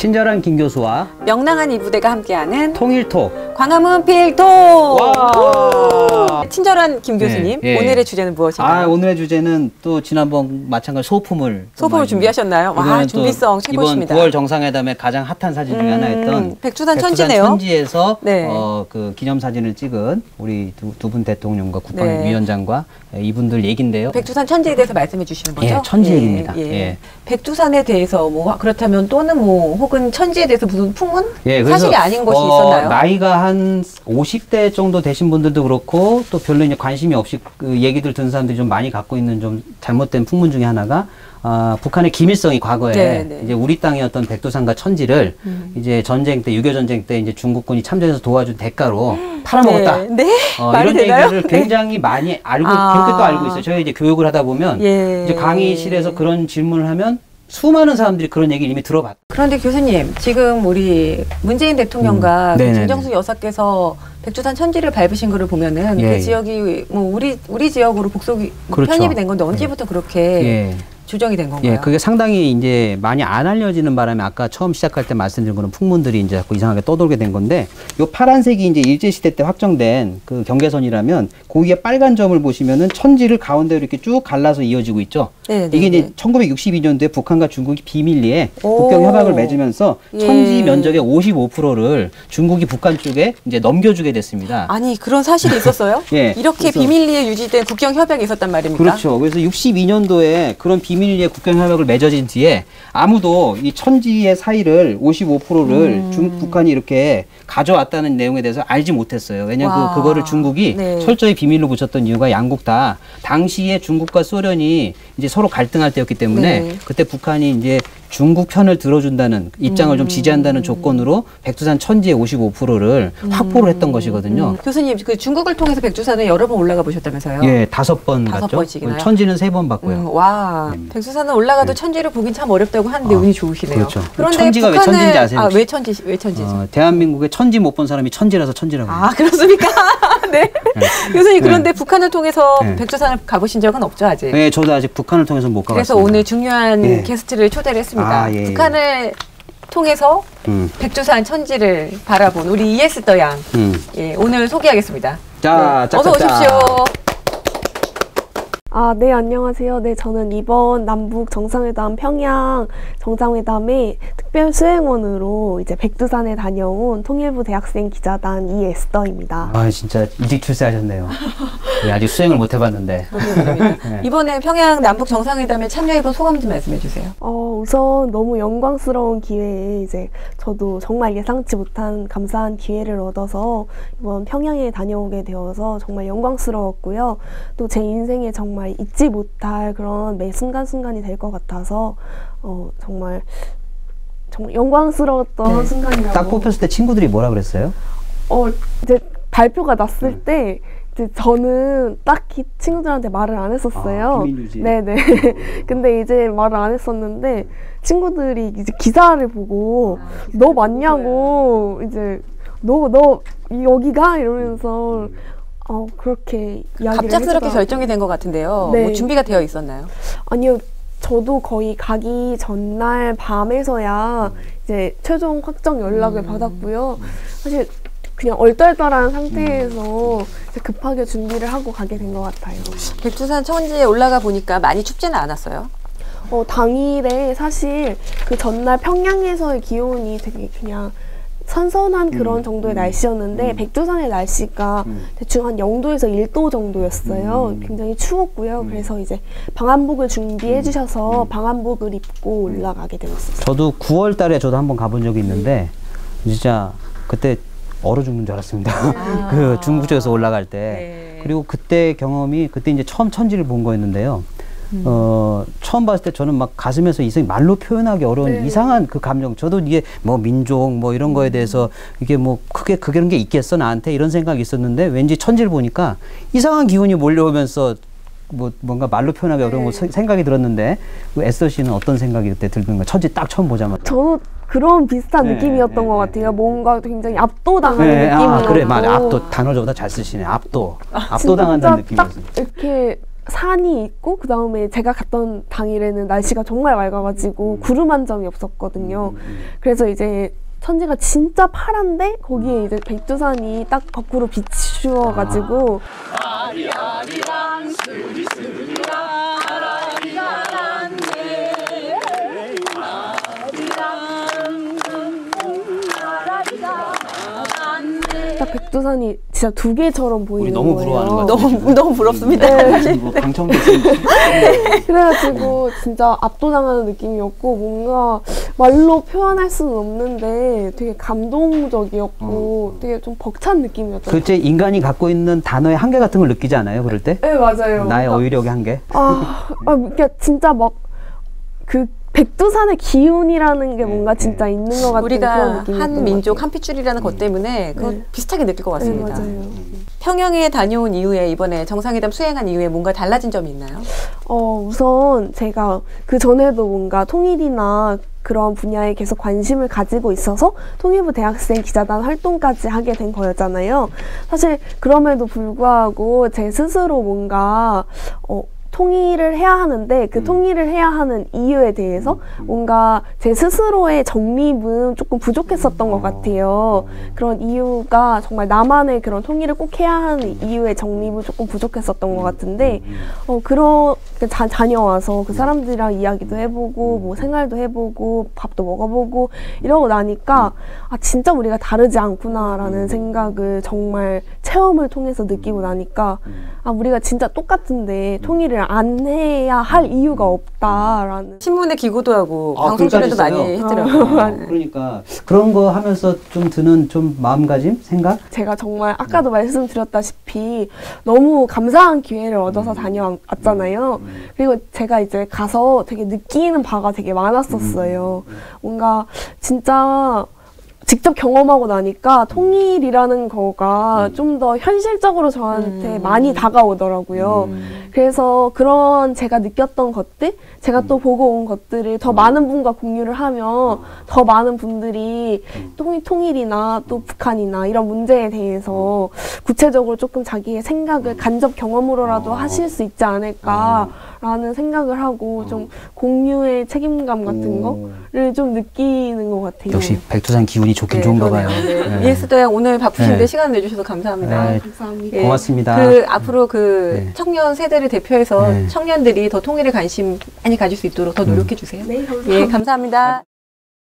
친절한 김 교수와 명랑한 이 부대가 함께하는 통일톡 광화문 필톡. 와! 친절한 김 교수님, 오늘의 주제는 무엇인가요? 오늘의 주제는 또 지난번 마찬가지 소품을 준비하셨나요? 와, 준비성 최고십니다. 이번 9월 정상회담의 가장 핫한 사진 중에 하나였던 백두산 천지네요. 천지에서 그 기념사진을 찍은 우리 두 분 대통령과 국방위원장과 이분들 얘긴데요. 백두산 천지에 대해서 말씀해 주시는 거죠? 예, 천지 얘기입니다. 백두산에 대해서 뭐 그렇다면 또는 뭐 혹은 천지에 대해서 무슨 풍문? 그래서 사실이 아닌 것이 있었나요? 나이가 한 50대 정도 되신 분들도 그렇고 또 별로 이제 관심이 없이 그 얘기들 듣는 사람들이 좀 많이 갖고 있는 좀 잘못된 풍문 중에 하나가 북한의 김일성이 과거에 이제 우리 땅이었던 백두산과 천지를 이제 전쟁 때 6.25 전쟁 때 이제 중국군이 참전해서 도와준 대가로 팔아먹었다. 이런 얘기를 굉장히 많이 알고 그렇게 또 알고 있어요. 저희 이제 교육을 하다 보면 이제 강의실에서 그런 질문을 하면 수많은 사람들이 그런 얘기를 이미 들어봤다. 그런데 교수님, 지금 우리 문재인 대통령과 김정숙 여사께서 백두산 천지를 밟으신 거를 보면은 그 지역이 뭐 우리 지역으로 복속이 편입이 된 건데 언제부터 그렇게 조정이 된 건가요? 그게 상당히 이제 많이 안 알려지는 바람에 아까 처음 시작할 때 말씀드린 그런 풍문들이 이제 자꾸 이상하게 떠돌게 된 건데, 요 파란색이 이제 일제시대 때 확정된 그 경계선이라면, 그 위에 빨간 점을 보시면은 천지를 가운데로 이렇게 쭉 갈라서 이어지고 있죠. 이게 이제 1962년도에 북한과 중국이 비밀리에 국경 협약을 맺으면서 천지 면적의 55%를 중국이 북한 쪽에 이제 넘겨주게 됐습니다. 아니, 그런 사실이 있었어요? 이렇게 비밀리에 유지된 국경 협약이 있었단 말입니까? 그렇죠. 그래서 62년도에 그런 비밀리에 국경 협약을 맺어진 뒤에 아무도 이 천지의 사이를 55%를 북한이 이렇게 가져왔다는 내용에 대해서 알지 못했어요. 왜냐하면 그거를 중국이 철저히 비밀로 붙였던 이유가 양국 다 당시에 중국과 소련이 이제 서로 갈등할 때였기 때문에 그때 북한이 이제 중국 편을 들어준다는 입장을 좀 지지한다는 조건으로 백두산 천지의 55%를 확보를 했던 것이거든요. 교수님, 그 중국을 통해서 백두산을 여러 번 올라가 보셨다면서요? 5번 갔죠. 천지는 3번 봤고요. 와, 백두산은 올라가도 천지를 보긴 참 어렵다고 하는데 운이 좋으시네요. 그렇죠. 그런데 천지가 왜 천지인지 아세요? 왜 천지지? 대한민국에 천지 못 본 사람이 천지라서 천지라고. 그렇습니까? 네. 교수님, 그런데 북한을 통해서 백두산을 가보신 적은 없죠, 아직? 네, 저도 아직 북한을 통해서 못 가봤습니다. 그래서 오늘 중요한 게스트를 초대를 했습니다. 북한을 통해서 백두산 천지를 바라본 우리 이에스더 양. 오늘 소개하겠습니다. 자, 어서 오십시오. 네, 안녕하세요. 네, 저는 이번 남북 정상회담 평양 정상회담의 특별 수행원으로 이제 백두산에 다녀온 통일부 대학생 기자단 이에스더입니다. 진짜 일찍 출세하셨네요. 아직 수행을 못 해봤는데. 이번에 평양 남북 정상회담에 참여해본 소감 좀 말씀해 주세요. 우선 너무 영광스러운 기회에 이제 저도 정말 예상치 못한 감사한 기회를 얻어서 이번 평양에 다녀오게 되어서 정말 영광스러웠고요. 또 제 인생에 정말 잊지 못할 그런 매 순간순간이 될 것 같아서 정말 영광스러웠던 순간이라고. 딱 뽑혔을 때 친구들이 뭐라 그랬어요? 이제 발표가 났을 때 이제 저는 딱히 친구들한테 말을 안 했었어요. 비밀 유지. 네네. 근데 이제 말을 안 했었는데 친구들이 이제 기사를 보고 너 맞냐고 이제 너 여기가 이러면서 그렇게 이야기를 갑작스럽게 결정이 된 것 같은데요. 뭐 준비가 되어 있었나요? 아니요. 저도 거의 가기 전날 밤에서야 이제 최종 확정 연락을 받았고요. 사실 그냥 얼떨떨한 상태에서 이제 급하게 준비를 하고 가게 된 것 같아요. 백두산 천지에 올라가 보니까 많이 춥지는 않았어요? 당일에 사실 그 전날 평양에서의 기온이 되게 그냥 선선한 그런 정도의 날씨였는데 백두산의 날씨가 대충 한 0도에서 1도 정도였어요. 굉장히 추웠고요. 그래서 이제 방한복을 준비해 주셔서 방한복을 입고 올라가게 되었어요. 저도 9월 달에 저도 한번 가본 적이 있는데 진짜 그때 얼어 죽는 줄 알았습니다. 그 중국 쪽에서 올라갈 때. 그리고 그때 경험이 그때 이제 처음 천지를 본 거였는데요. 처음 봤을 때 저는 막 가슴에서 이상히 말로 표현하기 어려운 이상한 그 감정. 저도 이게 뭐 민족 뭐 이런 거에 대해서 이게 뭐 크게 그런 게 있겠어 나한테 이런 생각이 있었는데 왠지 천지를 보니까 이상한 기운이 몰려오면서 뭔가 말로 표현하기 어려운 거 생각이 들었는데 에스더 씨는 어떤 생각이 그때 들던가? 천지 딱 처음 보자마자. 저도 그런 비슷한 느낌이었던 것 같아요. 뭔가 굉장히 압도당하는 느낌이었고. 그래, 맞아. 단어 저보다 잘 쓰시네. 압도당한다는 느낌이었어요. 이렇게 산이 있고 그 다음에 제가 갔던 당일에는 날씨가 정말 맑아가지고 구름 한 점이 없었거든요. 그래서 이제 천지가 진짜 파란데 거기에 이제 백두산이 딱 거꾸로 비추어가지고 딱 백두산이 진짜 두 개처럼 보이는 너무 거예요. 부러워하는 것 같아요. 너무 부럽습니다. 네. 뭐 강청도 그래가지고 진짜 압도당하는 느낌이었고 뭔가 말로 표현할 수는 없는데 되게 감동적이었고 되게 좀 벅찬 느낌이었어요. 그때 인간이 갖고 있는 단어의 한계 같은 걸 느끼지 않아요? 그럴 때? 네, 맞아요. 나의 어휘력의 한계? 그러니까 진짜 막 그 백두산의 기운이라는 게 뭔가 진짜 있는 것 같은 우리가 그런 느낌이 한 민족 한 핏줄이라는 것 때문에 그거 비슷하게 느낄 것 같습니다. 네, 맞아요. 평양에 다녀온 이후에 이번에 정상회담 수행한 이후에 뭔가 달라진 점이 있나요? 우선 제가 그 전에도 뭔가 통일이나 그런 분야에 계속 관심을 가지고 있어서 통일부 대학생 기자단 활동까지 하게 된 거였잖아요. 사실 그럼에도 불구하고 제 스스로 뭔가 통일을 해야 하는데 그 통일을 해야 하는 이유에 대해서 뭔가 제 스스로의 정립은 조금 부족했었던 것 같아요. 그런 이유가 정말 나만의 그런 통일을 꼭 해야 하는 이유의 정립은 조금 부족했었던 것 같은데 그렇게 다녀와서 그 사람들이랑 이야기도 해보고 뭐 생활도 해보고 밥도 먹어보고 이러고 나니까 진짜 우리가 다르지 않구나라는 생각을 정말 체험을 통해서 느끼고 나니까 우리가 진짜 똑같은데 통일을 안 해야 할 이유가 없다라는. 신문에 기고도 하고 방송 출연도 많이 했더라고요. 그러니까 그런 거 하면서 좀 드는 좀 마음가짐? 생각? 제가 정말 아까도 말씀드렸다시피 너무 감사한 기회를 얻어서 다녀왔잖아요. 그리고 제가 이제 가서 되게 느끼는 바가 되게 많았었어요. 뭔가 진짜 직접 경험하고 나니까 통일이라는 거가 좀 더 현실적으로 저한테 많이 다가오더라고요. 그래서 그런 제가 느꼈던 것들, 제가 또 보고 온 것들을 더 많은 분과 공유를 하면 더 많은 분들이 통일이나 또 북한이나 이런 문제에 대해서 구체적으로 조금 자기의 생각을 간접 경험으로라도 하실 수 있지 않을까라는 생각을 하고 좀 공유의 책임감 같은 거를 좀 느끼는 것 같아요. 역시 백두산 기운이 좋긴 좋은가 봐요. ES도양 오늘 바쁘신데 시간 내주셔서 감사합니다. 감사합니다. 고맙습니다. 앞으로 청년 세대를 대표해서 청년들이 더 통일에 관심 많이 가질 수 있도록 더 노력해 주세요. 네, 감사합니다. 감사합니다.